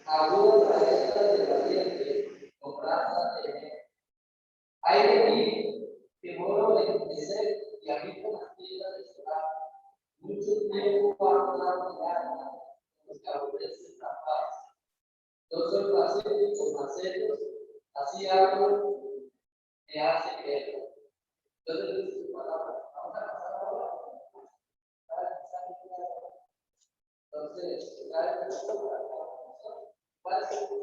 Aguda saeta del valiente, con raza de hay de mí que moro de crecer y habito las piedras de su lado. Mucho tiempo ha hablado mi alma, los que aborrecen la paz. Yo soy paciente con macetos, así hablo, me hace guerra. Yo le doy su palabra. Vamos a pasar ahora para empezar. Entonces, ¿cuál es el lugar?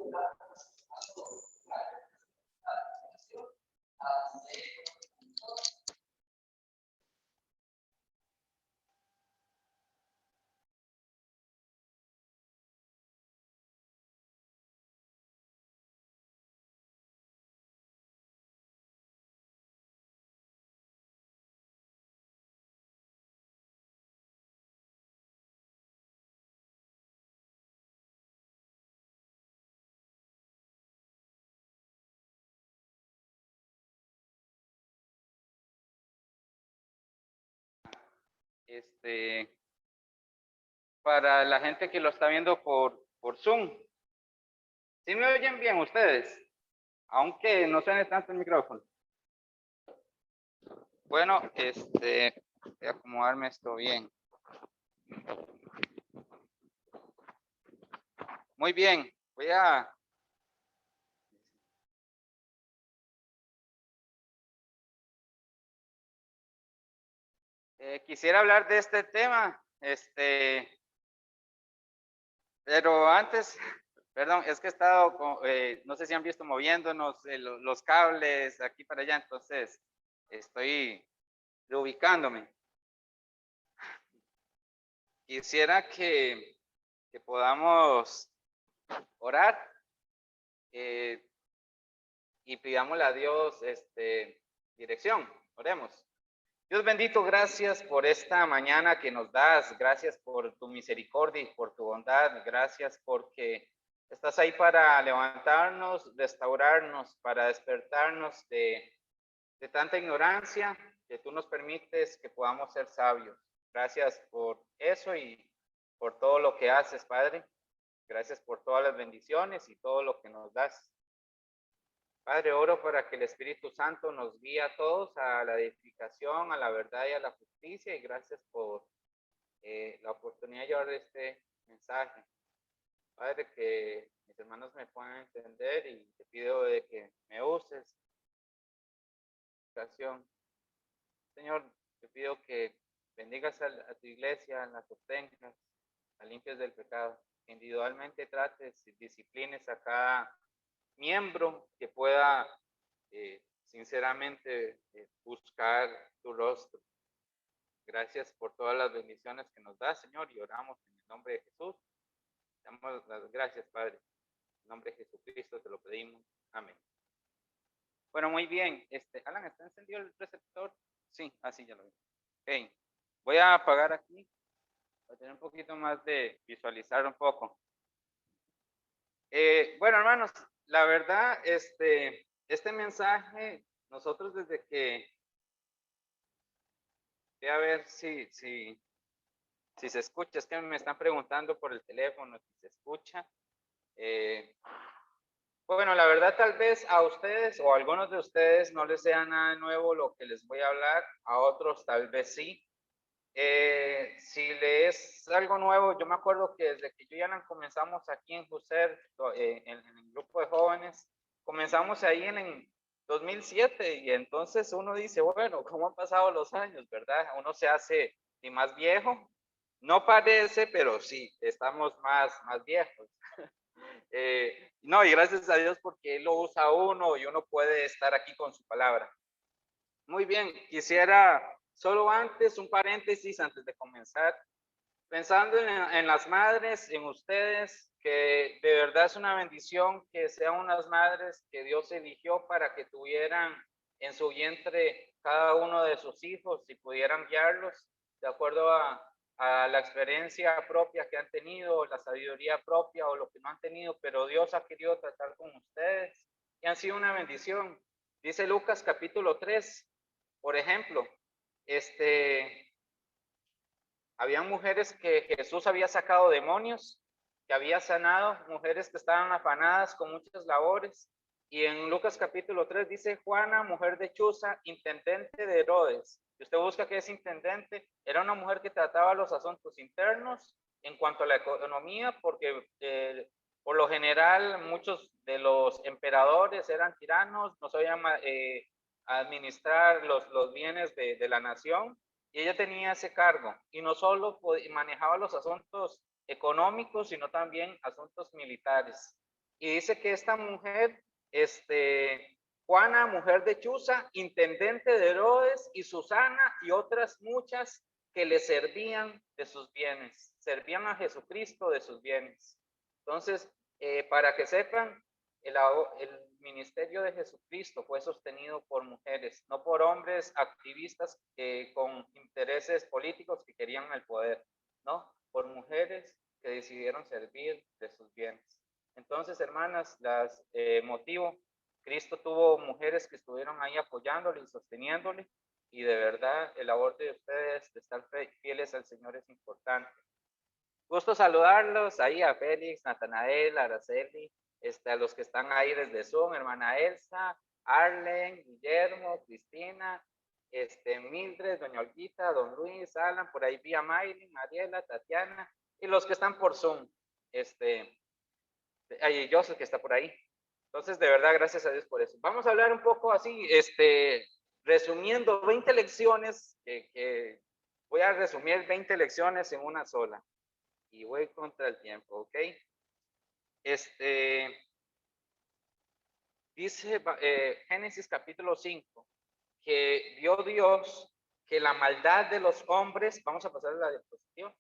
Para la gente que lo está viendo por Zoom. ¿Sí me oyen bien ustedes? Aunque no suene tanto el micrófono. Bueno, voy a acomodarme esto bien. Muy bien, voy a... quisiera hablar de este tema, pero antes, perdón, es que he estado, no sé si han visto moviéndonos los cables aquí para allá, entonces estoy reubicándome. Quisiera que podamos orar y pidámosle a Dios dirección. Oremos. Dios bendito, gracias por esta mañana que nos das, gracias por tu misericordia y por tu bondad, gracias porque estás ahí para levantarnos, restaurarnos, para despertarnos de tanta ignorancia, que tú nos permites que podamos ser sabios. Gracias por eso y por todo lo que haces, Padre. Gracias por todas las bendiciones y todo lo que nos das. Padre, oro para que el Espíritu Santo nos guíe a todos a la edificación, a la verdad y a la justicia, y gracias por la oportunidad de llevar este mensaje. Padre, que mis hermanos me puedan entender y te pido de que me uses. Señor, te pido que bendigas a tu iglesia, la sostengas, la limpies del pecado, que individualmente trates y disciplines a cada miembro que pueda sinceramente buscar tu rostro. Gracias por todas las bendiciones que nos das, Señor, y oramos en el nombre de Jesús. Damos las gracias, Padre. En el nombre de Jesucristo te lo pedimos. Amén. Bueno, muy bien. Alan, ¿está encendido el receptor? Sí, así ya lo vi. Okay. Voy a apagar aquí para tener un poquito más de visualizar un poco. Bueno, hermanos, la verdad, este mensaje, nosotros desde que, voy a ver si se escucha, es que me están preguntando por el teléfono si se escucha. Bueno, la verdad tal vez a ustedes o a algunos de ustedes no les sea nada nuevo lo que les voy a hablar, a otros tal vez sí. Si les es algo nuevo, yo me acuerdo que desde que yo y Alan comenzamos aquí en Juser, en el grupo de jóvenes, comenzamos ahí en 2007 y entonces uno dice, bueno, ¿cómo han pasado los años, verdad? Uno se hace ni más viejo, no parece, pero sí, estamos más viejos. No, y gracias a Dios porque Él lo usa a uno y uno puede estar aquí con su palabra. Muy bien, quisiera solo antes, un paréntesis antes de comenzar, pensando en las madres, en ustedes, que de verdad es una bendición que sean unas madres que Dios eligió para que tuvieran en su vientre cada uno de sus hijos y pudieran guiarlos de acuerdo a la experiencia propia que han tenido, la sabiduría propia o lo que no han tenido, pero Dios ha querido tratar con ustedes y han sido una bendición. Dice Lucas capítulo 3, por ejemplo, habían mujeres que Jesús había sacado demonios, que había sanado mujeres que estaban afanadas con muchas labores. Y en Lucas capítulo 3 dice, Juana, mujer de Chuza, intendente de Herodes. Si usted busca qué es intendente, era una mujer que trataba los asuntos internos en cuanto a la economía, porque por lo general muchos de los emperadores eran tiranos, no sabían administrar los bienes de la nación, y ella tenía ese cargo, y no solo manejaba los asuntos económicos, sino también asuntos militares. Y dice que esta mujer, Juana, mujer de Chuza, intendente de Herodes, y Susana y otras muchas que le servían de sus bienes, servían a Jesucristo de sus bienes. Entonces, para que sepan, el ministerio de Jesucristo fue sostenido por mujeres, no por hombres activistas con intereses políticos que querían el poder, no, por mujeres que decidieron servir de sus bienes. Entonces, hermanas, las motivo, Cristo tuvo mujeres que estuvieron ahí apoyándole y sosteniéndole, y de verdad el labor de ustedes de estar fieles al Señor es importante. Gusto saludarlos ahí a Félix, Natanael, Araceli, a los que están ahí desde Zoom, hermana Elsa, Arlen, Guillermo, Cristina, Mildred, doña Olguita, don Luis, Alan, por ahí vi a Maylin, Mariela, Tatiana, y los que están por Zoom, ahí Joseph que está por ahí. Entonces, de verdad, gracias a Dios por eso. Vamos a hablar un poco así, resumiendo 20 lecciones, que voy a resumir 20 lecciones en una sola. Y voy contra el tiempo, ¿ok? Dice Génesis capítulo 5, que vio Dios que la maldad de los hombres, vamos a pasar a la diapositiva.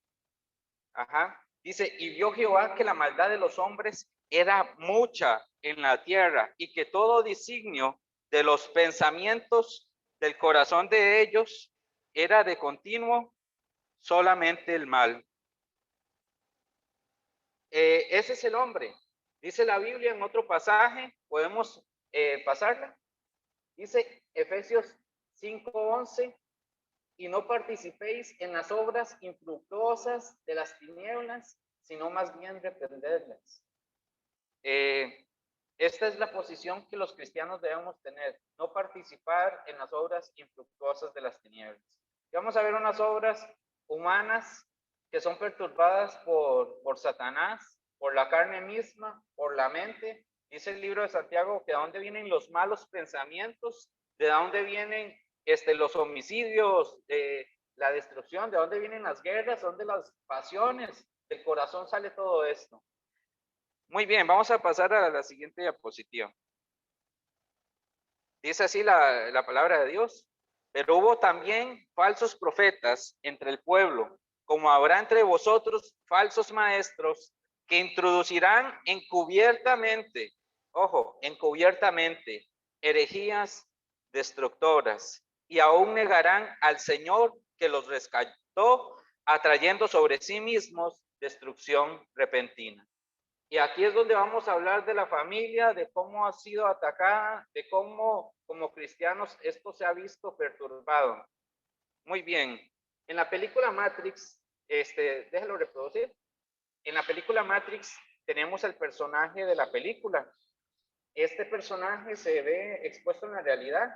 Ajá. Dice, y vio Jehová que la maldad de los hombres era mucha en la tierra y que todo designio de los pensamientos del corazón de ellos era de continuo solamente el mal. Ese es el hombre. Dice la Biblia en otro pasaje, podemos pasarla. Dice Efesios 5:11, y no participéis en las obras infructuosas de las tinieblas, sino más bien reprenderlas. Esta es la posición que los cristianos debemos tener, no participar en las obras infructuosas de las tinieblas. Y vamos a ver unas obras humanas que son perturbadas por Satanás, por la carne misma, por la mente. Dice el libro de Santiago que de dónde vienen los malos pensamientos, de dónde vienen los homicidios, la destrucción, de dónde vienen las guerras, dónde las pasiones, del corazón sale todo esto. Muy bien, vamos a pasar a la siguiente diapositiva. Dice así la palabra de Dios. Pero hubo también falsos profetas entre el pueblo, como habrá entre vosotros falsos maestros que introducirán encubiertamente, ojo, encubiertamente, herejías destructoras, y aún negarán al Señor que los rescató, atrayendo sobre sí mismos destrucción repentina. Y aquí es donde vamos a hablar de la familia, de cómo ha sido atacada, de cómo como cristianos esto se ha visto perturbado. Muy bien. En la película Matrix, déjalo reproducir. En la película Matrix tenemos el personaje de la película. Este personaje se ve expuesto en la realidad.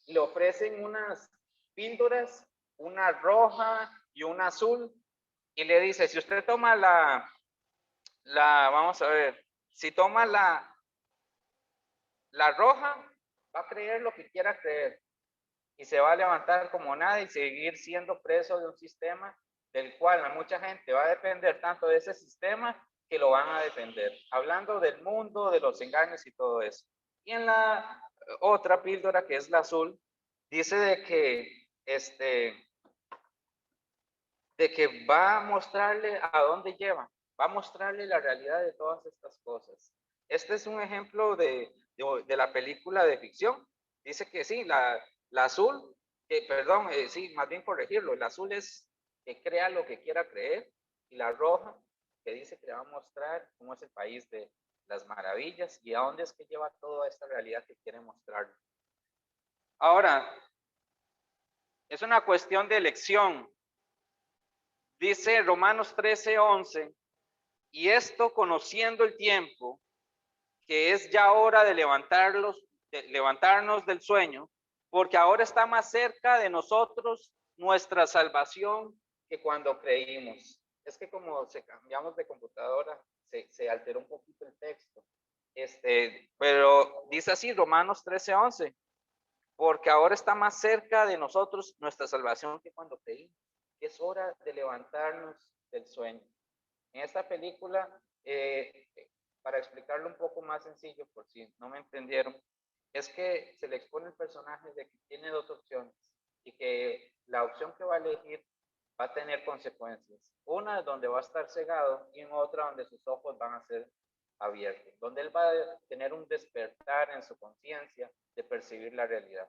Le ofrecen unas píldoras, una roja y una azul. Y le dice, si usted toma vamos a ver, si toma la roja, va a creer lo que quiera creer y se va a levantar como nada y seguir siendo preso de un sistema del cual mucha gente va a depender tanto de ese sistema que lo van a defender, hablando del mundo, de los engaños y todo eso. Y en la otra píldora, que es la azul, dice de que va a mostrarle a dónde lleva, va a mostrarle la realidad de todas estas cosas. Este es un ejemplo de la película de ficción. Dice que sí, la azul, perdón, sí, más bien corregirlo, el azul es que crea lo que quiera creer, y la roja que dice que le va a mostrar cómo es el país de las maravillas y a dónde es que lleva toda esta realidad que quiere mostrar. Ahora, es una cuestión de elección. Dice Romanos 13:11, Y esto conociendo el tiempo, que es ya hora de levantarnos del sueño, porque ahora está más cerca de nosotros nuestra salvación que cuando creímos. Es que como se cambiamos de computadora, se alteró un poquito el texto. Pero dice así, Romanos 13:11, porque ahora está más cerca de nosotros nuestra salvación que cuando creímos. Es hora de levantarnos del sueño. En esta película, para explicarlo un poco más sencillo, por si no me entendieron, es que se le expone el personaje de que tiene dos opciones y que la opción que va a elegir va a tener consecuencias. Una donde va a estar cegado y en otra donde sus ojos van a ser abiertos, donde él va a tener un despertar en su conciencia de percibir la realidad.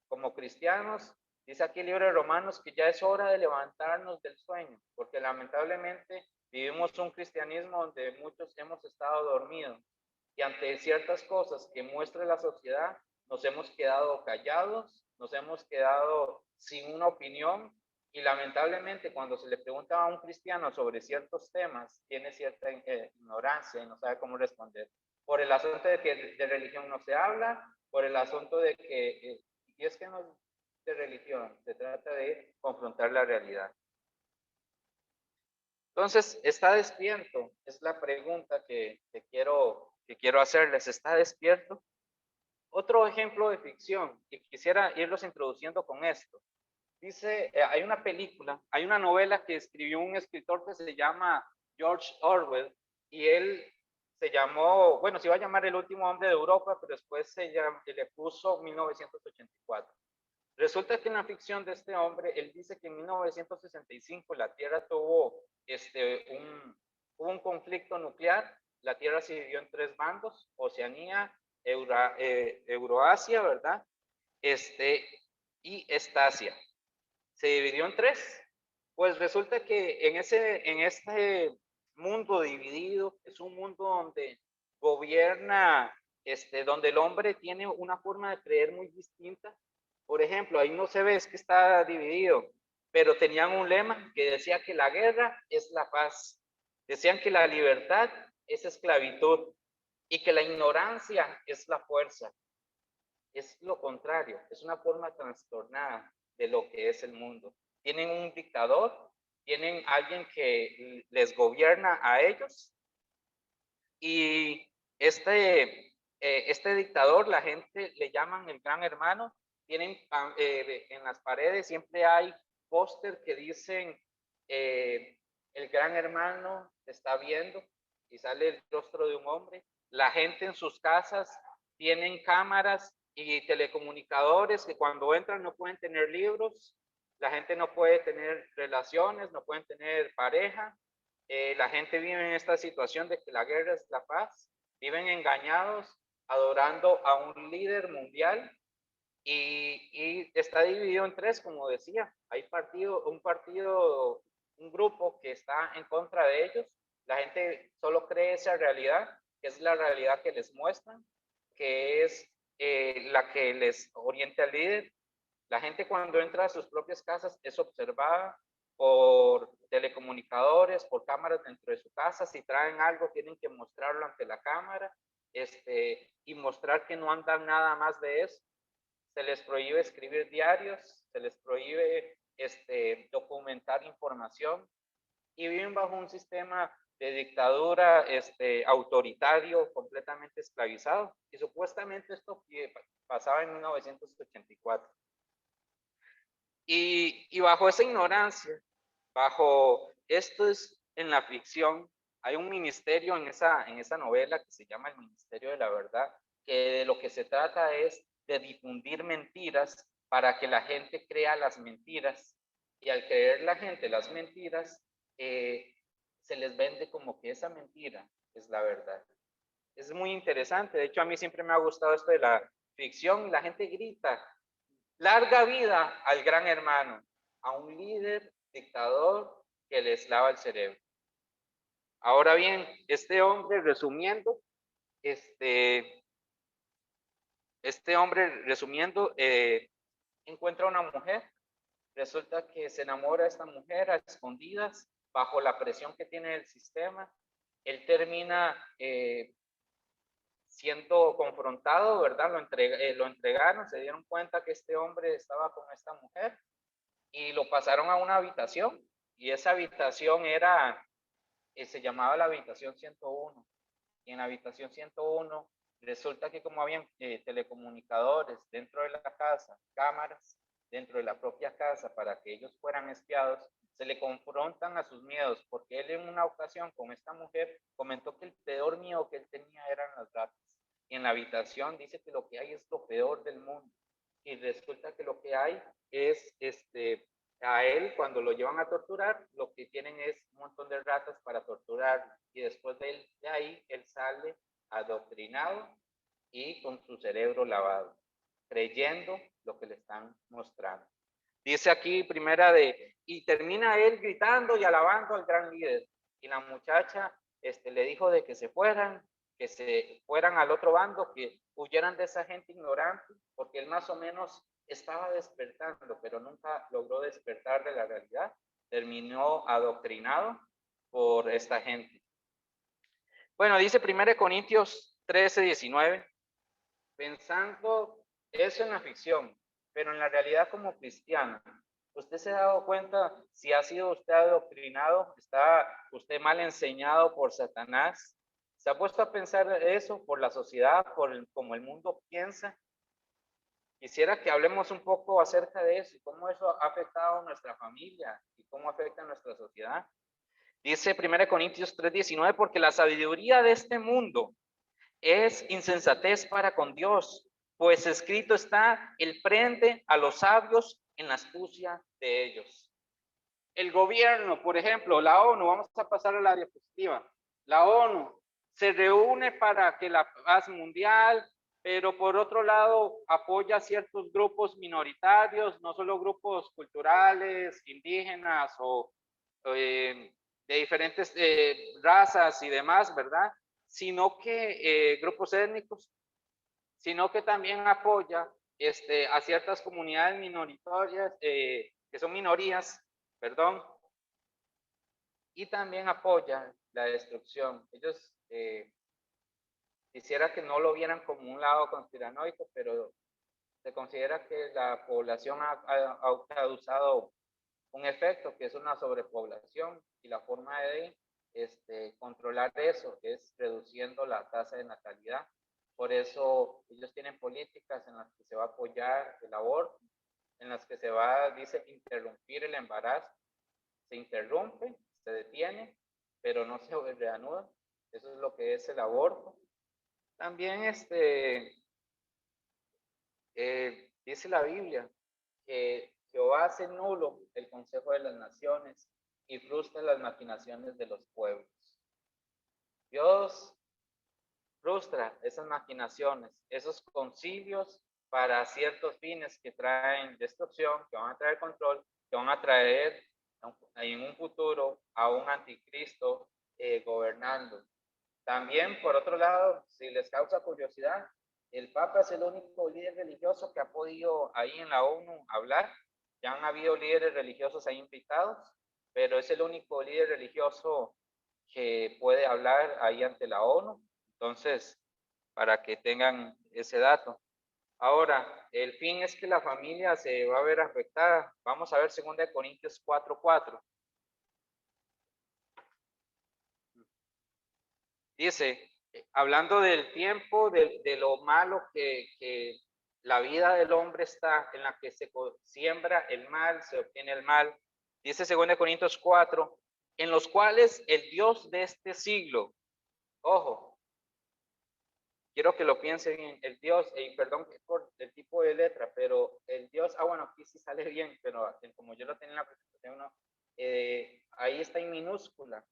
Como cristianos, dice aquí el libro de Romanos que ya es hora de levantarnos del sueño, porque lamentablemente vivimos un cristianismo donde muchos hemos estado dormidos y ante ciertas cosas que muestra la sociedad nos hemos quedado callados, nos hemos quedado sin una opinión y lamentablemente cuando se le pregunta a un cristiano sobre ciertos temas tiene cierta ignorancia y no sabe cómo responder. Por el asunto de que de religión no se habla, por el asunto de que, y es que no es de religión, se trata de confrontar la realidad. Entonces, ¿está despierto? Es la pregunta que quiero hacerles. ¿Está despierto? Otro ejemplo de ficción, y quisiera irlos introduciendo con esto. Dice, hay una película, hay una novela que escribió un escritor que se llama George Orwell, y él se llamó, bueno, se iba a llamar El último hombre de Europa, pero después le puso 1984. Resulta que en la ficción de este hombre, él dice que en 1965 la Tierra tuvo un conflicto nuclear, la Tierra se dividió en tres bandos, Oceanía, Euroasia, ¿verdad? Y Estasia. Se dividió en tres. Pues resulta que en este mundo dividido, es un mundo donde gobierna, donde el hombre tiene una forma de creer muy distinta. Por ejemplo, ahí no se ve, es que está dividido, pero tenían un lema que decía que la guerra es la paz. Decían que la libertad es esclavitud y que la ignorancia es la fuerza. Es lo contrario, es una forma trastornada de lo que es el mundo. Tienen un dictador, tienen alguien que les gobierna a ellos y este dictador, la gente le llaman el gran hermano, tienen en las paredes siempre hay póster que dicen el gran hermano está viendo y sale el rostro de un hombre. La gente en sus casas tienen cámaras y telecomunicadores que cuando entran no pueden tener libros, la gente no puede tener relaciones, no pueden tener pareja. La gente vive en esta situación de que la guerra es la paz, viven engañados, adorando a un líder mundial y está dividido en tres, como decía. Hay un grupo que está en contra de ellos. La gente solo cree esa realidad, que es la realidad que les muestran, que es la que les orienta al líder. La gente cuando entra a sus propias casas es observada por telecomunicadores, por cámaras dentro de su casa. Si traen algo, tienen que mostrarlo ante la cámara y mostrar que no andan nada más de eso. Se les prohíbe escribir diarios, se les prohíbe documentar información y viven bajo un sistema de dictadura autoritario, completamente esclavizado. Y supuestamente esto pasaba en 1984. Y bajo esa ignorancia, bajo esto es en la ficción, hay un ministerio en esa novela que se llama el Ministerio de la Verdad, que de lo que se trata es de difundir mentiras para que la gente crea las mentiras. Y al creer la gente las mentiras, se les vende como que esa mentira es la verdad. Es muy interesante. De hecho, a mí siempre me ha gustado esto de la ficción. La gente grita, larga vida al gran hermano, a un líder dictador que les lava el cerebro. Ahora bien, este hombre, resumiendo, este hombre, resumiendo, encuentra una mujer, resulta que se enamora de esta mujer a escondidas, bajo la presión que tiene el sistema. él termina siendo confrontado, ¿verdad? Lo entregaron, se dieron cuenta que este hombre estaba con esta mujer y lo pasaron a una habitación, y esa habitación era, se llamaba la habitación 101, y en la habitación 101 resulta que como habían telecomunicadores dentro de la casa, cámaras dentro de la propia casa para que ellos fueran espiados, se le confrontan a sus miedos, porque él en una ocasión con esta mujer comentó que el peor miedo que él tenía eran las ratas. Y en la habitación dice que lo que hay es lo peor del mundo. Y resulta que lo que hay es a él, cuando lo llevan a torturar, lo que tienen es un montón de ratas para torturarlo. Y después de ahí, él sale adoctrinado y con su cerebro lavado, creyendo lo que le están mostrando. Dice aquí y termina él gritando y alabando al gran líder. Y la muchacha le dijo de que se fueran al otro bando, que huyeran de esa gente ignorante, porque él más o menos estaba despertando, pero nunca logró despertar de la realidad. Terminó adoctrinado por esta gente. Bueno, dice 1 Corintios 13:19, pensando eso en la ficción, pero en la realidad como cristiano, ¿usted se ha dado cuenta si ha sido usted adoctrinado? ¿Está usted mal enseñado por Satanás? ¿Se ha puesto a pensar eso por la sociedad, como el mundo piensa? Quisiera que hablemos un poco acerca de eso y cómo eso ha afectado a nuestra familia y cómo afecta a nuestra sociedad. Dice 1 Corintios 3:19, porque la sabiduría de este mundo es insensatez para con Dios, pues escrito está, él prende a los sabios en la astucia de ellos. El gobierno, por ejemplo, la ONU, vamos a pasar a la diapositiva. La ONU se reúne para que la paz mundial, pero por otro lado apoya a ciertos grupos minoritarios, no solo grupos culturales, indígenas o de diferentes razas y demás, ¿verdad? Sino que grupos étnicos, sino que también apoya a ciertas comunidades minoritarias, que son minorías, perdón, y también apoya la destrucción. Ellos quisiera que no lo vieran como un lado conspiranoico, pero se considera que la población ha causado un efecto que es una sobrepoblación, y la forma de controlar eso es reduciendo la tasa de natalidad. Por eso ellos tienen políticas en las que se va a apoyar el aborto, en las que se va, dice, interrumpir el embarazo. Se interrumpe, se detiene, pero no se reanuda. Eso es lo que es el aborto. También dice la Biblia que Jehová hace nulo el consejo de las naciones y frustra las maquinaciones de los pueblos. Dios frustra esas maquinaciones, esos concilios para ciertos fines que traen destrucción, que van a traer control, que van a traer en un futuro a un anticristo gobernando. También, por otro lado, si les causa curiosidad, el Papa es el único líder religioso que ha podido ahí en la ONU hablar. Ya han habido líderes religiosos ahí invitados, pero es el único líder religioso que puede hablar ahí ante la ONU. Entonces, para que tengan ese dato. Ahora, el fin es que la familia se va a ver afectada. Vamos a ver 2 Corintios 4:4. Dice, hablando del tiempo, de lo malo que la vida del hombre está, en la que se siembra el mal, se obtiene el mal. Dice 2 Corintios 4, en los cuales el Dios de este siglo, ojo, quiero que lo piensen bien, el Dios, perdón por el tipo de letra, pero el Dios, bueno, aquí sí sale bien, pero como yo lo tenía en la presentación, no, ahí está en minúscula,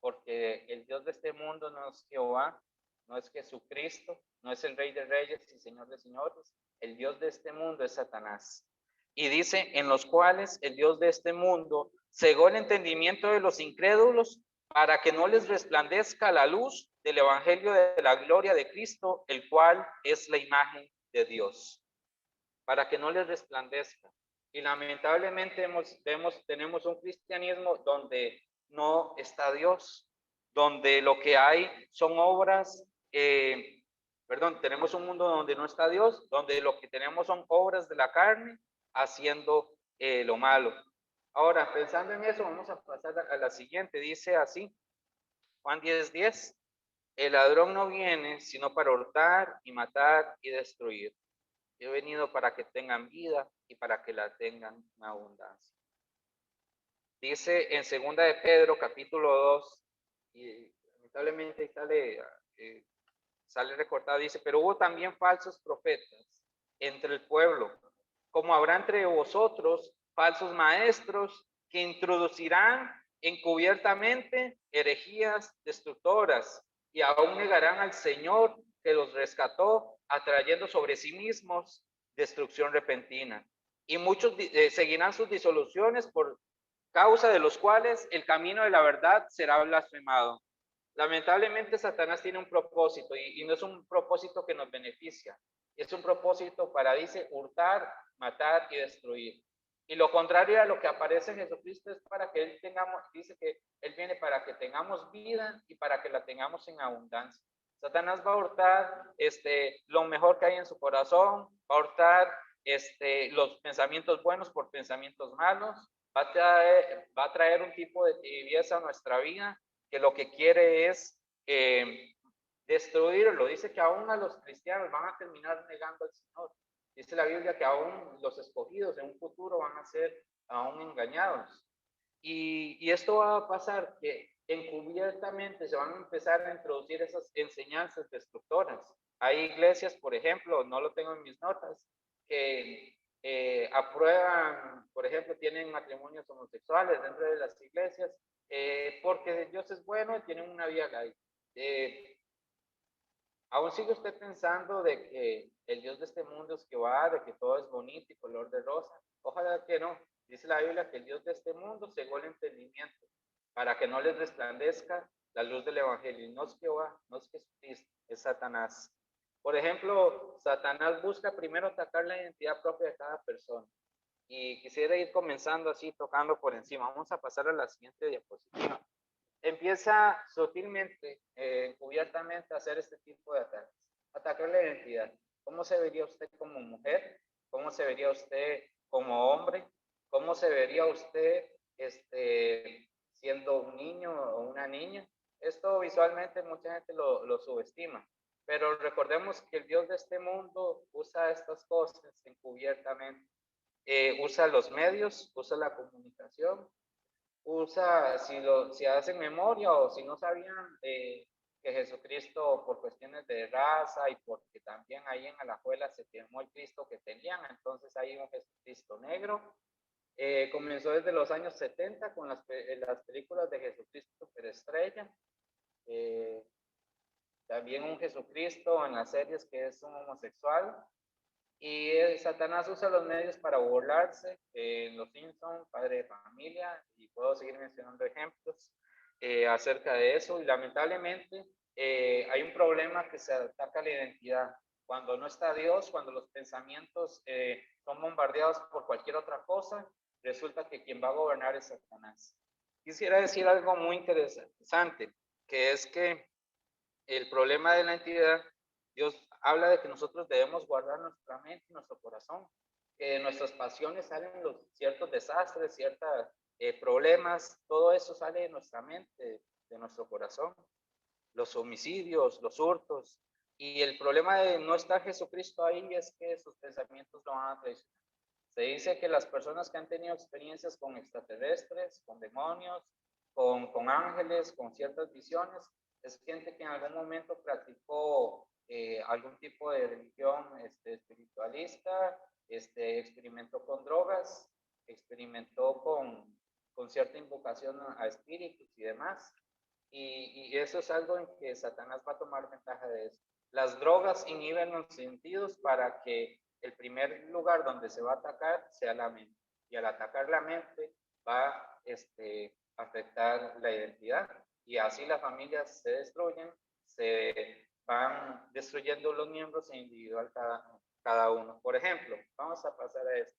porque el Dios de este mundo no es Jehová, no es Jesucristo, no es el Rey de Reyes y Señor de Señores. El Dios de este mundo es Satanás. Y dice, en los cuales el Dios de este mundo cegó el entendimiento de los incrédulos para que no les resplandezca la luz del Evangelio de la gloria de Cristo, el cual es la imagen de Dios. Para que no les resplandezca. Y lamentablemente tenemos un cristianismo donde no está Dios. donde lo que hay son obras, tenemos un mundo donde no está Dios, donde lo que tenemos son obras de la carne haciendo lo malo. Ahora, pensando en eso, vamos a pasar a la siguiente. Dice así, Juan 10:10, el ladrón no viene sino para hurtar y matar y destruir. Yo he venido para que tengan vida y para que la tengan en abundancia. Dice en 2 de Pedro, capítulo 2, y lamentablemente sale recortado, dice, pero hubo también falsos profetas entre el pueblo, como habrá entre vosotros falsos maestros que introducirán encubiertamente herejías destructoras y aún negarán al Señor que los rescató, atrayendo sobre sí mismos destrucción repentina. Y muchos seguirán sus disoluciones, por causa de los cuales el camino de la verdad será blasfemado. Lamentablemente Satanás tiene un propósito y no es un propósito que nos beneficia. Es un propósito para, dice, hurtar, matar y destruir. Y lo contrario a lo que aparece en Jesucristo es para que Él tengamos, dice que Él viene para que tengamos vida y para que la tengamos en abundancia. Satanás va a hurtar lo mejor que hay en su corazón, va a hurtar los pensamientos buenos por pensamientos malos, va a traer un tipo de tibieza a nuestra vida, que lo que quiere es destruirlo. Dice que aún a los cristianos van a terminar negando al Señor. Dice la Biblia que aún los escogidos en un futuro van a ser aún engañados. Y esto va a pasar, que encubiertamente se van a empezar a introducir esas enseñanzas destructoras. Hay iglesias, por ejemplo, no lo tengo en mis notas, que aprueban, por ejemplo, tienen matrimonios homosexuales dentro de las iglesias, porque Dios es bueno y tienen una vida laica. ¿Aún sigue usted pensando de que el Dios de este mundo es que va, de que todo es bonito y color de rosa? Ojalá que no. Dice la Biblia que el Dios de este mundo cegó el entendimiento para que no les resplandezca la luz del Evangelio. Y no es Jehová, no es Jesucristo, es Satanás. Por ejemplo, Satanás busca primero atacar la identidad propia de cada persona. Y quisiera ir comenzando así, tocando por encima. Vamos a pasar a la siguiente diapositiva. Empieza sutilmente, encubiertamente a hacer este tipo de ataques. Atacar la identidad. ¿Cómo se vería usted como mujer? ¿Cómo se vería usted como hombre? ¿Cómo se vería usted siendo un niño o una niña? Esto visualmente mucha gente lo subestima, pero recordemos que el Dios de este mundo usa estas cosas encubiertamente. Usa los medios, usa la comunicación, usa, si hacen memoria o si no sabían que Jesucristo, por cuestiones de raza y porque también ahí en Alajuela se quemó el Cristo que tenían, entonces hay un Jesucristo negro. Comenzó desde los años 70 con las películas de Jesucristo Superestrella. También un Jesucristo en las series que es un homosexual. Y Satanás usa los medios para burlarse. Los Simpsons, Padre de Familia, y puedo seguir mencionando ejemplos acerca de eso. Y lamentablemente hay un problema que se ataca a la identidad. Cuando no está Dios, cuando los pensamientos son bombardeados por cualquier otra cosa, resulta que quien va a gobernar es Satanás. Quisiera decir algo muy interesante, que es que el problema de la entidad, Dios habla de que nosotros debemos guardar nuestra mente y nuestro corazón, que de nuestras pasiones salen los ciertos desastres, ciertos problemas, todo eso sale de nuestra mente, de nuestro corazón, los homicidios, los hurtos, y el problema de no estar Jesucristo ahí es que sus pensamientos lo van a traicionar. Se dice que las personas que han tenido experiencias con extraterrestres, con demonios, con ángeles, con ciertas visiones, es gente que en algún momento practicó algún tipo de religión espiritualista, experimentó con drogas, experimentó con cierta invocación a espíritus y demás. Y eso es algo en que Satanás va a tomar ventaja de eso. Las drogas inhiben los sentidos para que el primer lugar donde se va a atacar sea la mente. Y al atacar la mente va a afectar la identidad. Y así las familias se destruyen, se van destruyendo los miembros individual cada uno. Por ejemplo, vamos a pasar a esto.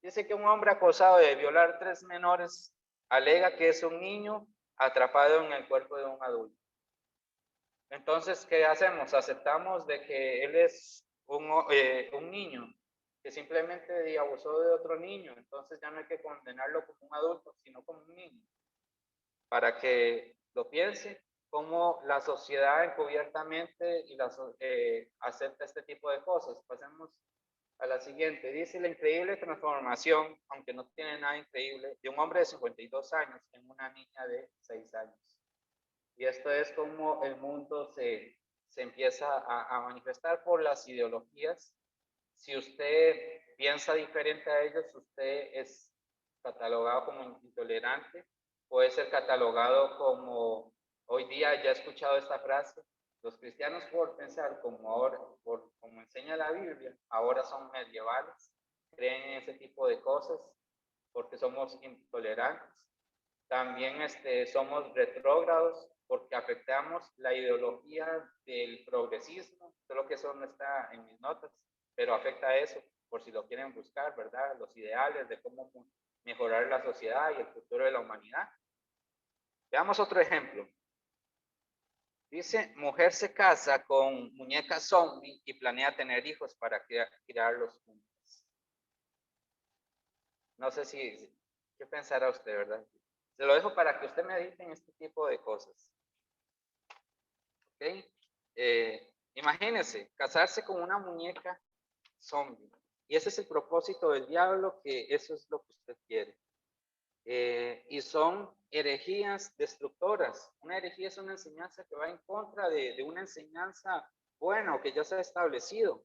Dice que un hombre acusado de violar 3 menores alega que es un niño atrapado en el cuerpo de un adulto. Entonces, ¿qué hacemos? Aceptamos de que él es un niño que simplemente abusó de otro niño, entonces ya no hay que condenarlo como un adulto, sino como un niño, para que lo piense cómo la sociedad encubiertamente acepta este tipo de cosas. Pasemos a la siguiente. Dice: la increíble transformación, aunque no tiene nada increíble, de un hombre de 52 años en una niña de 6 años. Y esto es como el mundo se empieza a manifestar por las ideologías. Si usted piensa diferente a ellos, usted es catalogado como intolerante, puede ser catalogado como, hoy día ya he escuchado esta frase, los cristianos por pensar como ahora, como enseña la Biblia, ahora son medievales, creen en ese tipo de cosas porque somos intolerantes. También somos retrógrados porque afectamos la ideología del progresismo, solo que eso no está en mis notas, pero afecta a eso, por si lo quieren buscar, ¿verdad? Los ideales de cómo mejorar la sociedad y el futuro de la humanidad. Veamos otro ejemplo. Dice: mujer se casa con muñeca zombie y planea tener hijos para criarlos juntos. No sé qué pensará usted, ¿verdad? Se lo dejo para que usted medite en este tipo de cosas. ¿Ok? Imagínese, casarse con una muñeca zombie. Y ese es el propósito del diablo, que eso es lo que usted quiere. Y son herejías destructoras. Una herejía es una enseñanza que va en contra de una enseñanza buena o que ya se ha establecido.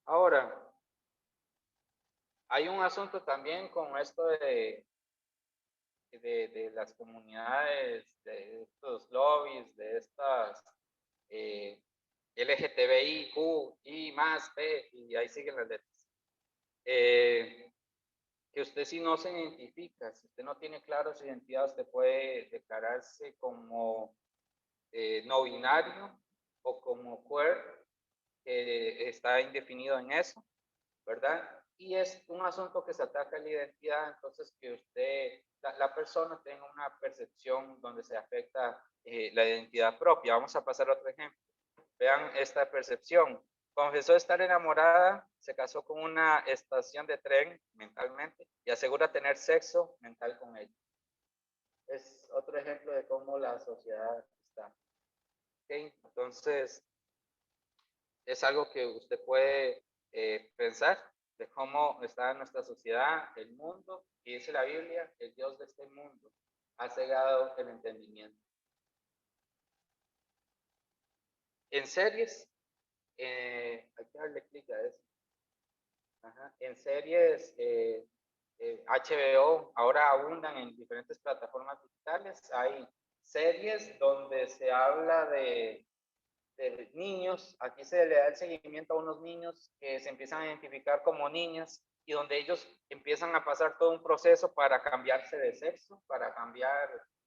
Ahora, hay un asunto también con esto de las comunidades, de estos lobbies, de estas LGTBIQ, y más, P, y ahí siguen las letras. Que usted, si no se identifica, si usted no tiene claro su identidad, usted puede declararse como no binario o como queer, que está indefinido en eso, ¿verdad? Y es un asunto que se ataca a la identidad, entonces que usted, la persona tenga una percepción donde se afecta la identidad propia. Vamos a pasar a otro ejemplo. Vean esta percepción. Confesó estar enamorada, se casó con una estación de tren mentalmente y asegura tener sexo mental con ella. Es otro ejemplo de cómo la sociedad está. ¿Okay? Entonces, es algo que usted puede pensar de cómo está nuestra sociedad, el mundo, y dice la Biblia: el Dios de este mundo ha cegado el entendimiento. En series, hay que darle clic a eso. Ajá. En series, HBO ahora abundan en diferentes plataformas digitales. Hay series donde se habla de niños. Aquí se le da el seguimiento a unos niños que se empiezan a identificar como niñas y donde ellos empiezan a pasar todo un proceso para cambiarse de sexo, para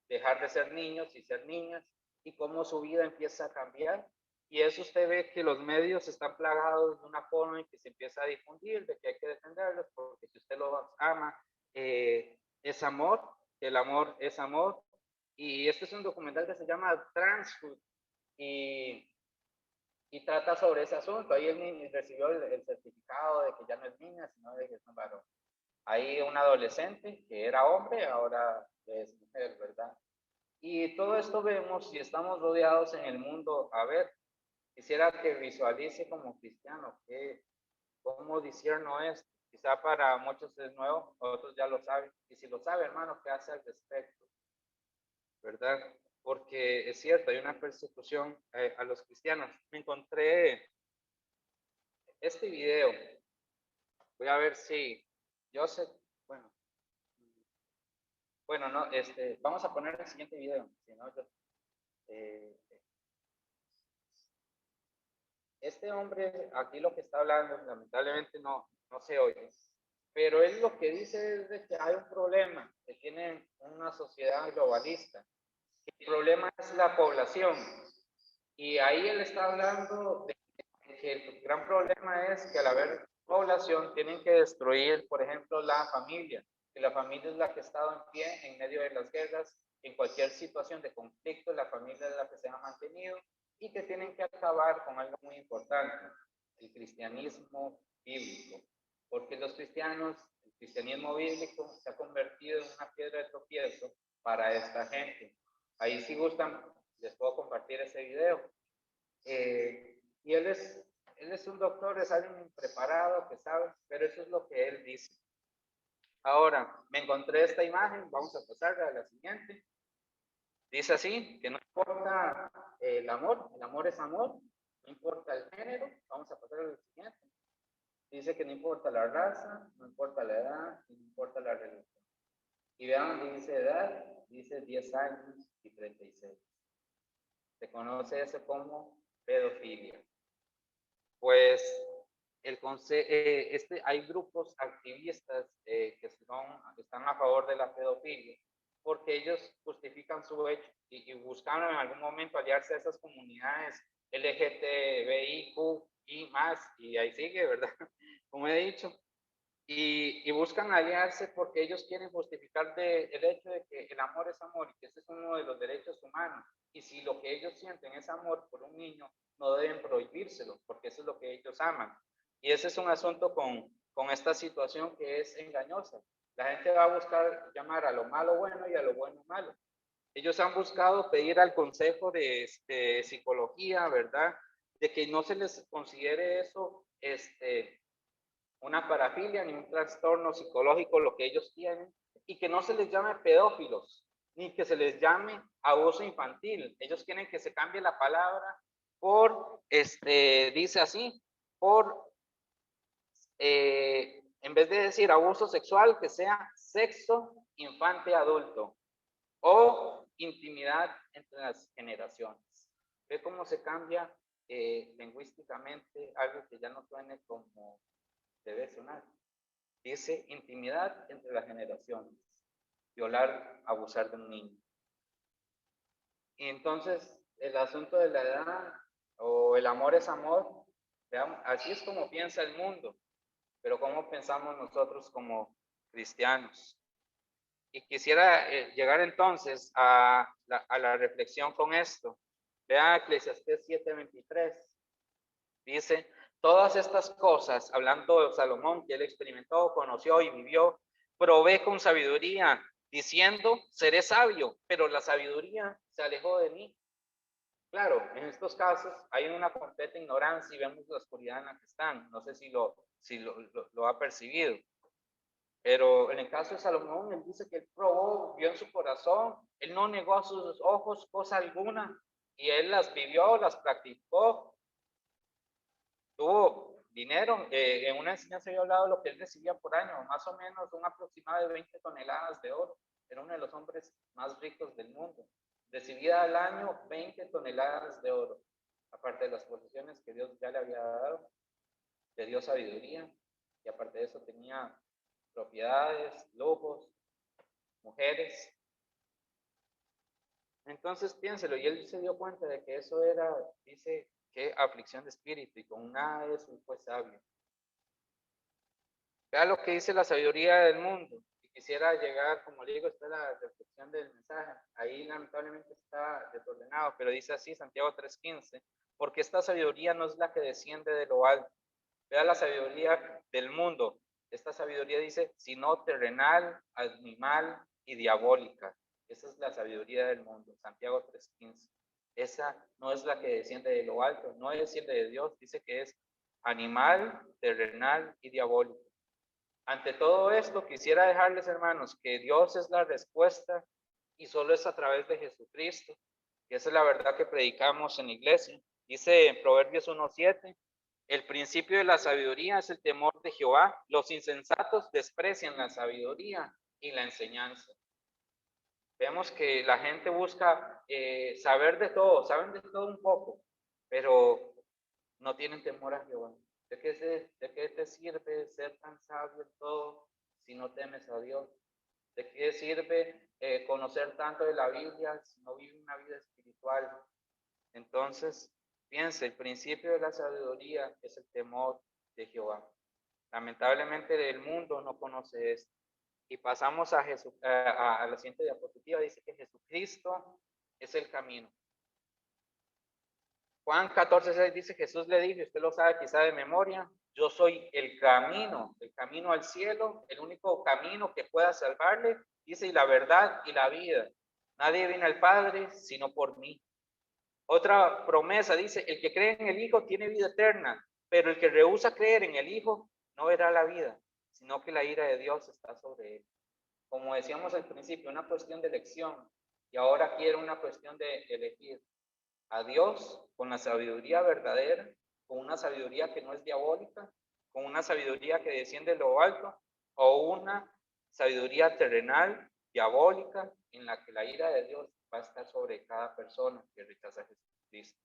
dejar de ser niños y ser niñas, y cómo su vida empieza a cambiar. Y eso usted ve que los medios están plagados de una forma en que se empieza a difundir, de que hay que defenderlos, porque si usted los ama, es amor, que el amor es amor. Y este es un documental que se llama Transfood, y trata sobre ese asunto. Ahí el niño recibió el certificado de que ya no es niña, sino de que es un varón. Ahí un adolescente que era hombre, ahora es mujer, ¿verdad? Y todo esto vemos y estamos rodeados en el mundo. A ver, quisiera que visualice como cristiano cómo discierno es. Quizá para muchos es nuevo, otros ya lo saben. Y si lo sabe, hermano, ¿qué hace al respecto? ¿Verdad? Porque es cierto, hay una persecución a los cristianos. Me encontré este video. Voy a ver si yo sé, bueno, no, vamos a poner el siguiente video, si no, este hombre aquí lo que está hablando, lamentablemente no se oye, pero él lo que dice es de que hay un problema, que tienen una sociedad globalista. El problema es la población, y ahí él está hablando de que el gran problema es que al haber población tienen que destruir, por ejemplo, la familia, que la familia es la que ha estado en pie en medio de las guerras en cualquier situación de conflicto, la familia es la que se ha mantenido y que tienen que acabar con algo muy importante, el cristianismo bíblico. Porque los cristianos, el cristianismo bíblico se ha convertido en una piedra de tropiezo para esta gente. Ahí si gustan, les puedo compartir ese video. Y él es un doctor, es alguien preparado que sabe, pero eso es lo que él dice. Ahora, me encontré esta imagen, vamos a pasar a la siguiente. Dice así, que no importa el amor es amor, no importa el género, vamos a pasar a la siguiente. Dice que no importa la raza, no importa la edad, no importa la religión. Y vean, dice edad, dice 10 años y 36. Se conoce eso como pedofilia. Pues hay grupos activistas que están a favor de la pedofilia porque ellos justifican su hecho y buscaron en algún momento aliarse a esas comunidades LGTBIQ y más, y ahí sigue, ¿verdad? Como he dicho, y buscan aliarse porque ellos quieren justificar el hecho de que el amor es amor y que ese es uno de los derechos humanos. Y si lo que ellos sienten es amor por un niño, no deben prohibírselo, porque eso es lo que ellos aman. Y ese es un asunto con esta situación que es engañosa. La gente va a buscar llamar a lo malo bueno y a lo bueno malo. Ellos han buscado pedir al Consejo de Psicología, ¿verdad? De que no se les considere eso, una parafilia ni un trastorno psicológico, lo que ellos tienen, y que no se les llame pedófilos, ni que se les llame abuso infantil. Ellos quieren que se cambie la palabra por, dice así, por, en vez de decir abuso sexual, que sea sexo infante-adulto o intimidad entre las generaciones. Ve cómo se cambia lingüísticamente algo que ya no suene como debe sonar. Dice intimidad entre las generaciones, violar, abusar de un niño. Y entonces el asunto de la edad o el amor es amor, veamos, así es como piensa el mundo, pero ¿cómo pensamos nosotros como cristianos? Y quisiera llegar entonces a la reflexión con esto. Vea Eclesiastés 7:23. Dice, todas estas cosas, hablando de Salomón, que él experimentó, conoció y vivió, probé con sabiduría, diciendo, seré sabio, pero la sabiduría se alejó de mí. Claro, en estos casos hay una completa ignorancia y vemos la oscuridad en la que están. No sé si lo ha percibido. Pero en el caso de Salomón, él dice que él probó, vio en su corazón, él no negó a sus ojos cosa alguna, y él las vivió, las practicó, tuvo dinero. En una enseñanza había hablado de lo que él recibía por año, más o menos un aproximado de 20 toneladas de oro. Era uno de los hombres más ricos del mundo. Recibía al año 20 toneladas de oro, aparte de las posesiones que Dios ya le había dado, le dio sabiduría, y aparte de eso tenía propiedades, lujos, mujeres. Entonces piénselo, y él se dio cuenta de que eso era, dice, que aflicción de espíritu, y con nada de eso fue sabio. Vea lo que dice la sabiduría del mundo. Y quisiera llegar, como le digo, esta es la reflexión del mensaje. Ahí lamentablemente está desordenado, pero dice así, Santiago 3:15, porque esta sabiduría no es la que desciende de lo alto. Vea la sabiduría del mundo. Esta sabiduría dice, sino terrenal, animal y diabólica. Esa es la sabiduría del mundo, Santiago 3:15. Esa no es la que desciende de lo alto, no desciende de Dios, dice que es animal, terrenal y diabólico. Ante todo esto, quisiera dejarles, hermanos, que Dios es la respuesta y solo es a través de Jesucristo. Y esa es la verdad que predicamos en la iglesia. Dice en Proverbios 1:7, el principio de la sabiduría es el temor de Jehová. Los insensatos desprecian la sabiduría y la enseñanza. Vemos que la gente busca saber de todo, saben de todo un poco, pero no tienen temor a Jehová. ¿De qué te sirve ser tan sabio en todo si no temes a Dios? ¿De qué sirve conocer tanto de la Biblia si no vive una vida espiritual? Entonces, piense, el principio de la sabiduría es el temor de Jehová. Lamentablemente el mundo no conoce esto. Y pasamos a la siguiente diapositiva. Dice que Jesucristo es el camino. Juan 14:6 dice, Jesús le dijo, usted lo sabe quizá de memoria, yo soy el camino al cielo, el único camino que pueda salvarle, dice, y la verdad y la vida. Nadie viene al Padre sino por mí. Otra promesa dice, el que cree en el Hijo tiene vida eterna, pero el que rehúsa creer en el Hijo no verá la vida, sino que la ira de Dios está sobre él. Como decíamos al principio, una cuestión de elección, y ahora quiero una cuestión de elegir a Dios con la sabiduría verdadera, con una sabiduría que no es diabólica, con una sabiduría que desciende de lo alto, o una sabiduría terrenal, diabólica, en la que la ira de Dios va a estar sobre cada persona que rechaza a Jesucristo.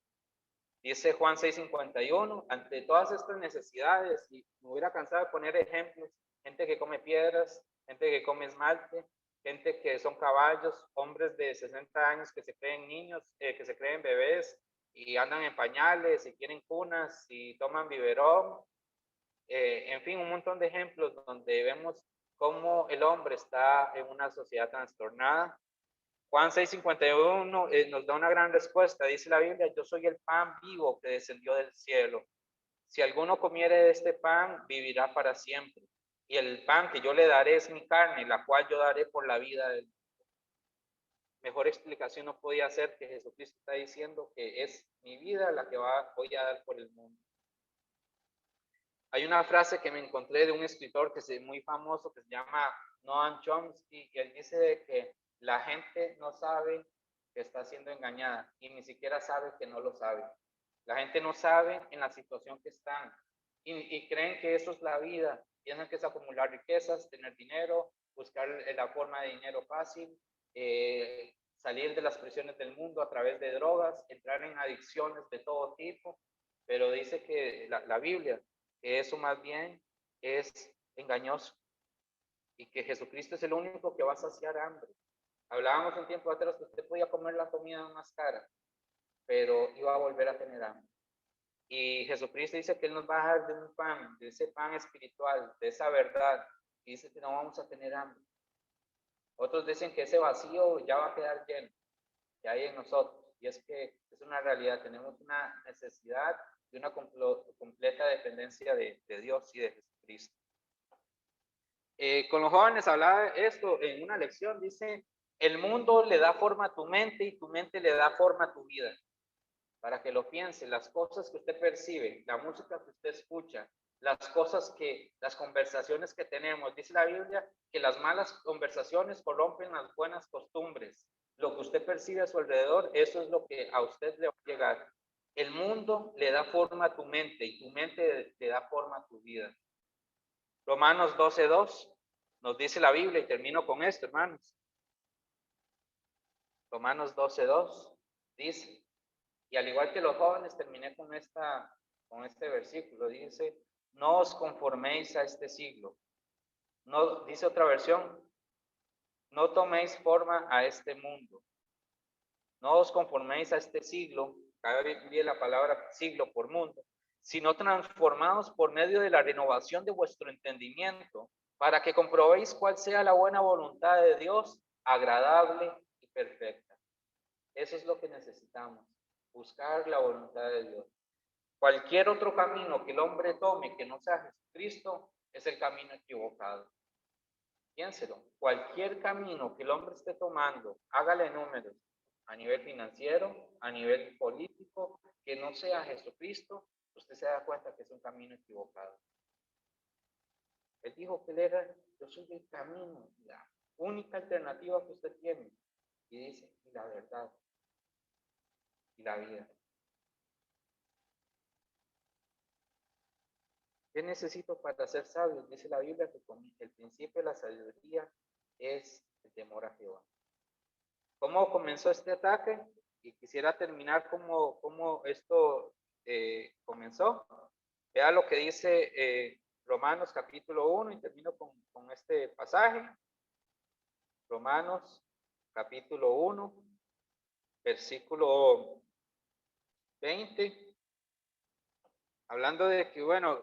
Dice Juan 6:51, ante todas estas necesidades, y me hubiera cansado de poner ejemplos, gente que come piedras, gente que come esmalte, gente que son caballos, hombres de 60 años que se creen niños, que se creen bebés y andan en pañales y quieren cunas y toman biberón. En fin, un montón de ejemplos donde vemos cómo el hombre está en una sociedad trastornada. Juan 6:51 nos da una gran respuesta. Dice la Biblia, yo soy el pan vivo que descendió del cielo. Si alguno comiere de este pan, vivirá para siempre. Y el pan que yo le daré es mi carne, la cual yo daré por la vida del mundo. Mejor explicación no podía ser que Jesucristo está diciendo que es mi vida la que voy a dar por el mundo. Hay una frase que me encontré de un escritor que es muy famoso que se llama Noam Chomsky, y él dice de que la gente no sabe que está siendo engañada y ni siquiera sabe que no lo sabe. La gente no sabe en la situación que están y creen que eso es la vida. Piensan que es acumular riquezas, tener dinero, buscar la forma de dinero fácil, salir de las prisiones del mundo a través de drogas, entrar en adicciones de todo tipo. Pero dice que la Biblia, que eso más bien es engañoso y que Jesucristo es el único que va a saciar hambre. Hablábamos un tiempo atrás que usted podía comer la comida más cara, pero iba a volver a tener hambre. Y Jesucristo dice que Él nos va a dar de un pan, de ese pan espiritual, de esa verdad. Y dice que no vamos a tener hambre. Otros dicen que ese vacío ya va a quedar lleno, que hay en nosotros. Y es que es una realidad, tenemos una necesidad de una completa dependencia de Dios y de Jesucristo. Con los jóvenes hablaba esto en una lección, dice, el mundo le da forma a tu mente y tu mente le da forma a tu vida. Para que lo piense, las cosas que usted percibe, la música que usted escucha, las conversaciones que tenemos, dice la Biblia que las malas conversaciones corrompen las buenas costumbres. Lo que usted percibe a su alrededor, eso es lo que a usted le va a llegar. El mundo le da forma a tu mente y tu mente le da forma a tu vida. Romanos 12:2 nos dice la Biblia, y termino con esto, hermanos. Romanos 12:2 dice, y al igual que los jóvenes, terminé con este versículo. Dice, no os conforméis a este siglo. No, dice otra versión, no toméis forma a este mundo. No os conforméis a este siglo, cada vez viene la palabra siglo por mundo, sino transformados por medio de la renovación de vuestro entendimiento, para que comprobéis cuál sea la buena voluntad de Dios, agradable y perfecta. Eso es lo que necesitamos, buscar la voluntad de Dios. Cualquier otro camino que el hombre tome que no sea Jesucristo es el camino equivocado. Piénselo, cualquier camino que el hombre esté tomando, hágale números a nivel financiero, a nivel político, que no sea Jesucristo, usted se da cuenta que es un camino equivocado. Él dijo que él era, yo soy el camino, la única alternativa que usted tiene. Y dice, y la verdad, y la vida. ¿Qué necesito para ser sabio? Dice la Biblia que el principio de la sabiduría es el temor a Jehová. ¿Cómo comenzó este ataque? Y quisiera terminar como esto comenzó. Vea lo que dice Romanos capítulo 1 y termino con este pasaje. Romanos capítulo 1, versículo 20. Hablando de que, bueno,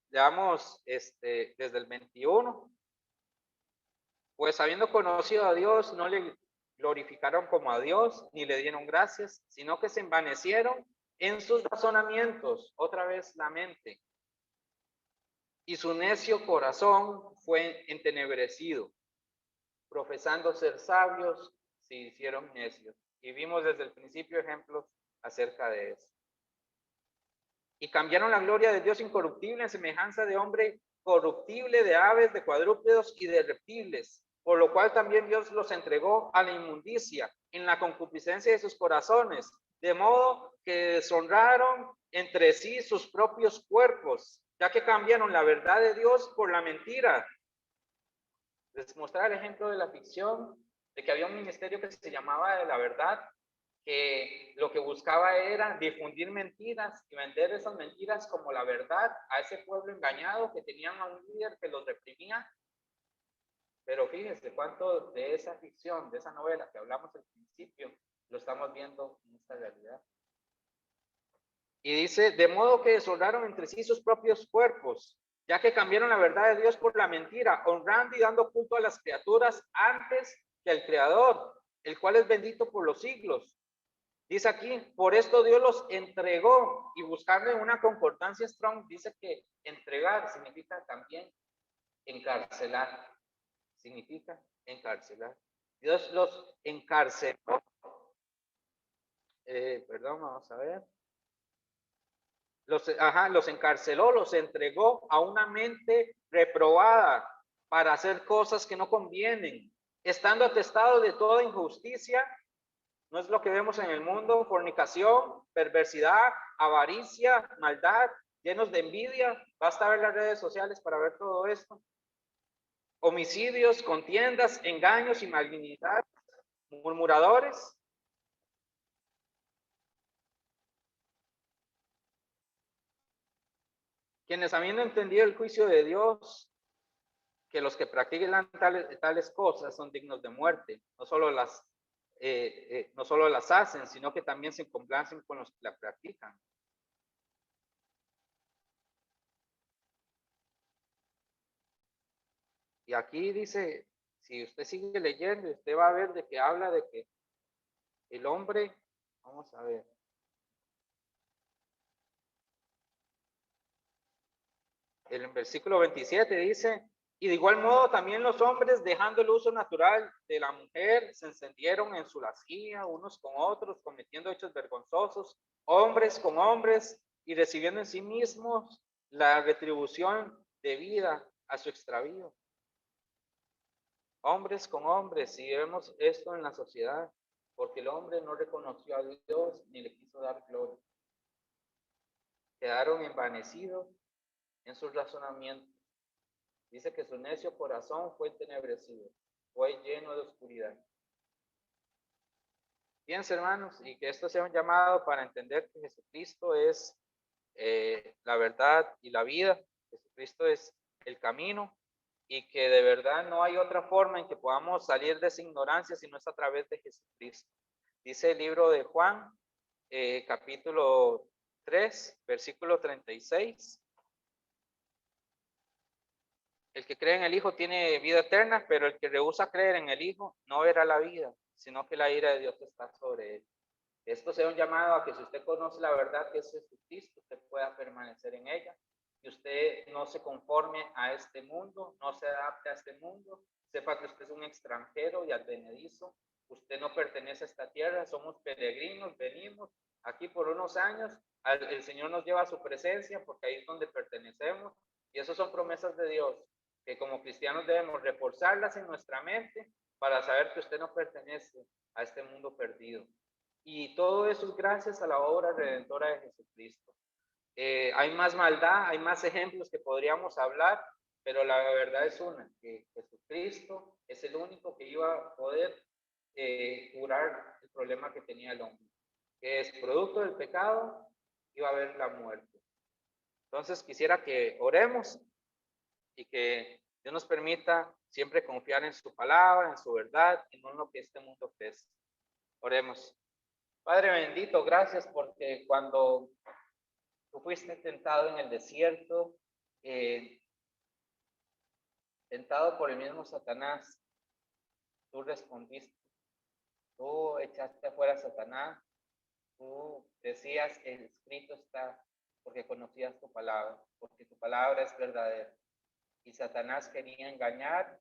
llevamos desde el 21. Pues habiendo conocido a Dios, no le glorificaron como a Dios, ni le dieron gracias, sino que se envanecieron en sus razonamientos, otra vez la mente, y su necio corazón fue entenebrecido. Profesando ser sabios, se hicieron necios. Y vimos desde el principio ejemplos acerca de eso. Y cambiaron la gloria de Dios incorruptible en semejanza de hombre corruptible, de aves, de cuadrúpedos y de reptiles, por lo cual también Dios los entregó a la inmundicia en la concupiscencia de sus corazones, de modo que deshonraron entre sí sus propios cuerpos, ya que cambiaron la verdad de Dios por la mentira. Les mostraba el ejemplo de la ficción, de que había un ministerio que se llamaba de la verdad, que lo que buscaba era difundir mentiras y vender esas mentiras como la verdad a ese pueblo engañado que tenían a un líder que los reprimía. Pero fíjense cuánto de esa ficción, de esa novela que hablamos al principio, lo estamos viendo en esta realidad. Y dice, de modo que deshonraron entre sí sus propios cuerpos, ya que cambiaron la verdad de Dios por la mentira, honrando y dando culto a las criaturas antes que al Creador, el cual es bendito por los siglos. Dice aquí, por esto Dios los entregó, y buscarle una concordancia strong, dice que entregar significa también encarcelar, significa encarcelar. Dios los encarceló, perdón, vamos a ver. Los encarceló, los entregó a una mente reprobada para hacer cosas que no convienen, estando atestado de toda injusticia. No es lo que vemos en el mundo: fornicación, perversidad, avaricia, maldad, llenos de envidia. Basta ver las redes sociales para ver todo esto. Homicidios, contiendas, engaños y malignidad, murmuradores. Quienes habiendo entendido el juicio de Dios, que los que practiquen tales cosas son dignos de muerte, no solo las hacen, sino que también se complacen con los que la practican. Y aquí dice, si usted sigue leyendo, usted va a ver de que habla de que el hombre, vamos a ver, el versículo 27 dice, y de igual modo también los hombres, dejando el uso natural de la mujer, se encendieron en su lascivia unos con otros, cometiendo hechos vergonzosos, hombres con hombres, y recibiendo en sí mismos la retribución debida a su extravío. Hombres con hombres, si vemos esto en la sociedad, porque el hombre no reconoció a Dios ni le quiso dar gloria. Quedaron envanecidos en sus razonamientos. Dice que su necio corazón fue entenebrecido, fue lleno de oscuridad. Bien, hermanos, y que esto sea un llamado para entender que Jesucristo es la verdad y la vida. Jesucristo es el camino, y que de verdad no hay otra forma en que podamos salir de esa ignorancia si no es a través de Jesucristo. Dice el libro de Juan, capítulo 3, versículo 36. El que cree en el Hijo tiene vida eterna, pero el que rehúsa creer en el Hijo no verá la vida, sino que la ira de Dios está sobre él. Esto sea un llamado a que si usted conoce la verdad que es Jesucristo, usted pueda permanecer en ella, que usted no se conforme a este mundo, no se adapte a este mundo, sepa que usted es un extranjero y advenedizo, usted no pertenece a esta tierra, somos peregrinos, venimos aquí por unos años, el Señor nos lleva a su presencia porque ahí es donde pertenecemos, y eso son promesas de Dios, que como cristianos debemos reforzarlas en nuestra mente para saber que usted no pertenece a este mundo perdido. Y todo eso es gracias a la obra redentora de Jesucristo. Hay más maldad, hay más ejemplos que podríamos hablar, pero la verdad es una, que Jesucristo es el único que iba a poder curar el problema que tenía el hombre, que es producto del pecado, iba a haber la muerte. Entonces quisiera que oremos y que Dios nos permita siempre confiar en su palabra, en su verdad, y no en lo que este mundo ofrece. Oremos. Padre bendito, gracias porque cuando tú fuiste tentado en el desierto, tentado por el mismo Satanás, tú respondiste, tú echaste afuera a Satanás, tú decías, el escrito está, porque conocías tu palabra, porque tu palabra es verdadera. Y Satanás quería engañar,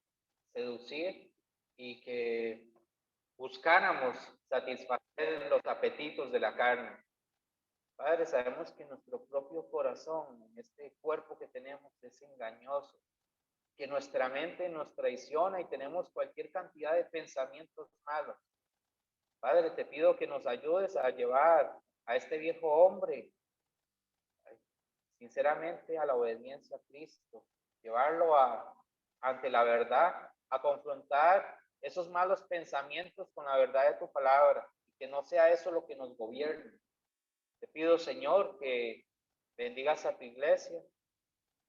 seducir y que buscáramos satisfacer los apetitos de la carne. Padre, sabemos que nuestro propio corazón, este cuerpo que tenemos, es engañoso, que nuestra mente nos traiciona y tenemos cualquier cantidad de pensamientos malos. Padre, te pido que nos ayudes a llevar a este viejo hombre, sinceramente, a la obediencia a Cristo, llevarlo ante la verdad, a confrontar esos malos pensamientos con la verdad de tu palabra, y que no sea eso lo que nos gobierne. Te pido, Señor, que bendigas a tu iglesia,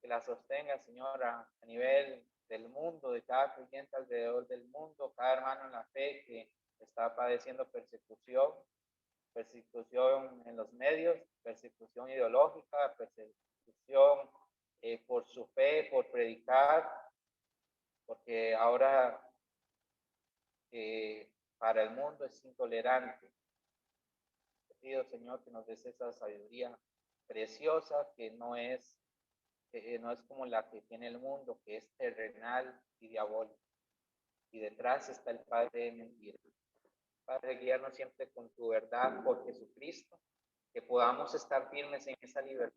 que la sostenga, Señor, a nivel del mundo, de cada creyente alrededor del mundo, cada hermano en la fe que está padeciendo persecución en los medios, persecución ideológica, persecución por su fe, por predicar, porque ahora para el mundo es intolerante. Te pido, Señor, que nos des esa sabiduría preciosa que no es como la que tiene el mundo, que es terrenal y diabólica. Y detrás está el padre de mentira. Padre, guíanos siempre con tu verdad por Jesucristo, que podamos estar firmes en esa libertad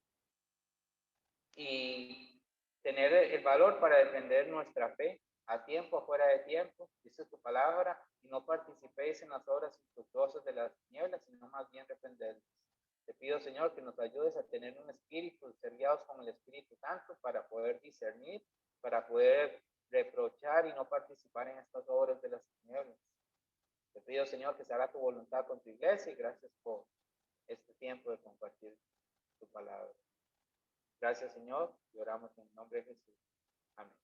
y tener el valor para defender nuestra fe a tiempo, afuera de tiempo, dice tu palabra, y no participéis en las obras infructuosas de las tinieblas, sino más bien reprenderlas. Te pido, Señor, que nos ayudes a tener un espíritu, ser guiados con el Espíritu Santo para poder discernir, para poder reprochar y no participar en estas obras de las tinieblas. Te pido, Señor, que se haga tu voluntad con tu iglesia y gracias por este tiempo de compartir tu palabra. Gracias, Señor, y oramos en el nombre de Jesús. Amén.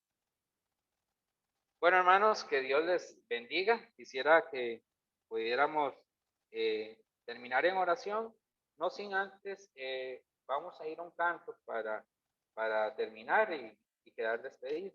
Bueno, hermanos, que Dios les bendiga. Quisiera que pudiéramos terminar en oración, no sin antes, vamos a ir a un canto para terminar y quedar despedidos.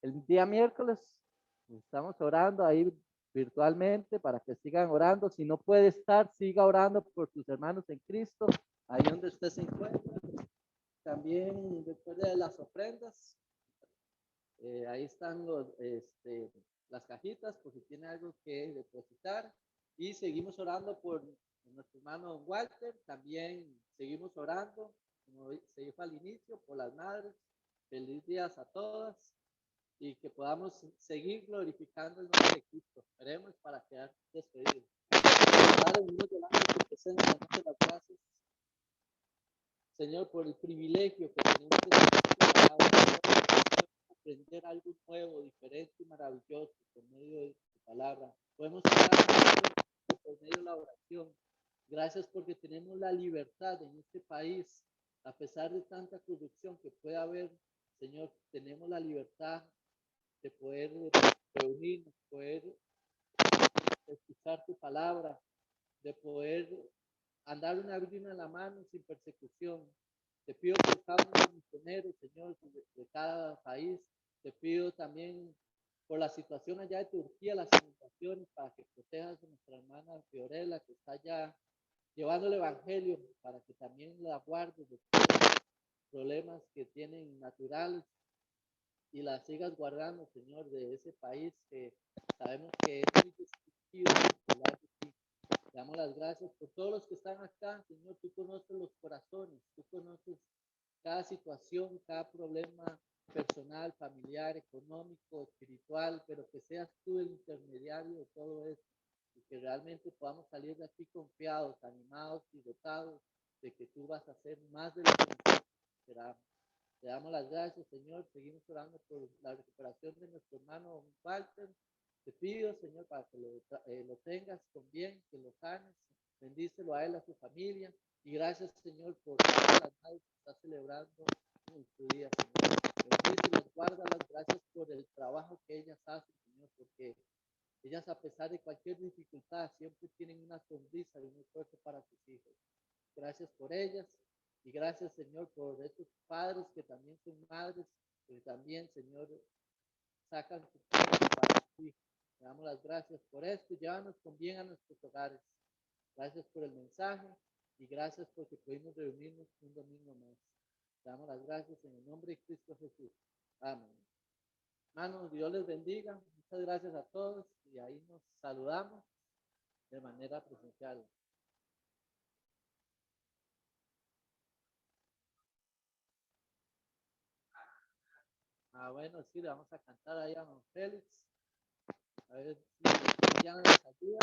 El día miércoles estamos orando ahí virtualmente para que sigan orando. Si no puede estar, siga orando por sus hermanos en Cristo, ahí donde usted se encuentra. También después de las ofrendas, ahí están las cajitas por si tiene algo que depositar. Y seguimos orando por nuestro hermano Walter. También seguimos orando, como se dijo al inicio, por las madres. Feliz días a todas. Y que podamos seguir glorificando el nombre de Cristo. Oremos para quedar despedidos. Padre, venimos delante de tu presencia, dándote las gracias, Señor, por el privilegio que tenemos de aprender algo nuevo, diferente y maravilloso por medio de tu palabra. Podemos orar por medio de la oración. Gracias porque tenemos la libertad en este país, a pesar de tanta corrupción que pueda haber, Señor, tenemos la libertad de poder reunirnos, poder escuchar tu palabra, de poder andar una Biblia en la mano sin persecución. Te pido por cada uno de los misioneros, Señor, de cada país. Te pido también por la situación allá de Turquía, las inundaciones, para que protejas a nuestra hermana Fiorella, que está allá llevando el evangelio, para que también la guardes de todos los problemas que tienen naturales y la sigas guardando, Señor, de ese país que sabemos que es muy destructivo. Te damos las gracias por todos los que están acá, Señor. Tú conoces los corazones, tú conoces cada situación, cada problema personal, familiar, económico, espiritual, pero que seas tú el intermediario de todo esto y que realmente podamos salir de aquí confiados, animados y dotados de que tú vas a hacer más de lo que nosotros esperamos. Te damos las gracias, Señor. Seguimos orando por la recuperación de nuestro hermano Walter. Te pido, Señor, para que lo tengas con bien, que lo sanes. Bendícelo a él, a su familia. Y gracias, Señor, por todas las madres que está celebrando en tu día, Señor. Bendícelas, guárdalas. Gracias por el trabajo que ellas hacen, Señor, porque ellas, a pesar de cualquier dificultad, siempre tienen una sonrisa y un esfuerzo para sus hijos. Gracias por ellas. Y gracias, Señor, por estos padres que también son madres, que también, Señor, sacan su tiempo para sus hijos. Te damos las gracias por esto y llévanos con bien a nuestros hogares. Gracias por el mensaje y gracias porque pudimos reunirnos un domingo más. Te damos las gracias en el nombre de Cristo Jesús. Amén. Hermanos, Dios les bendiga. Muchas gracias a todos y ahí nos saludamos de manera presencial. Bueno, sí, le vamos a cantar ahí a don Félix. A ver si ya nos ayuda.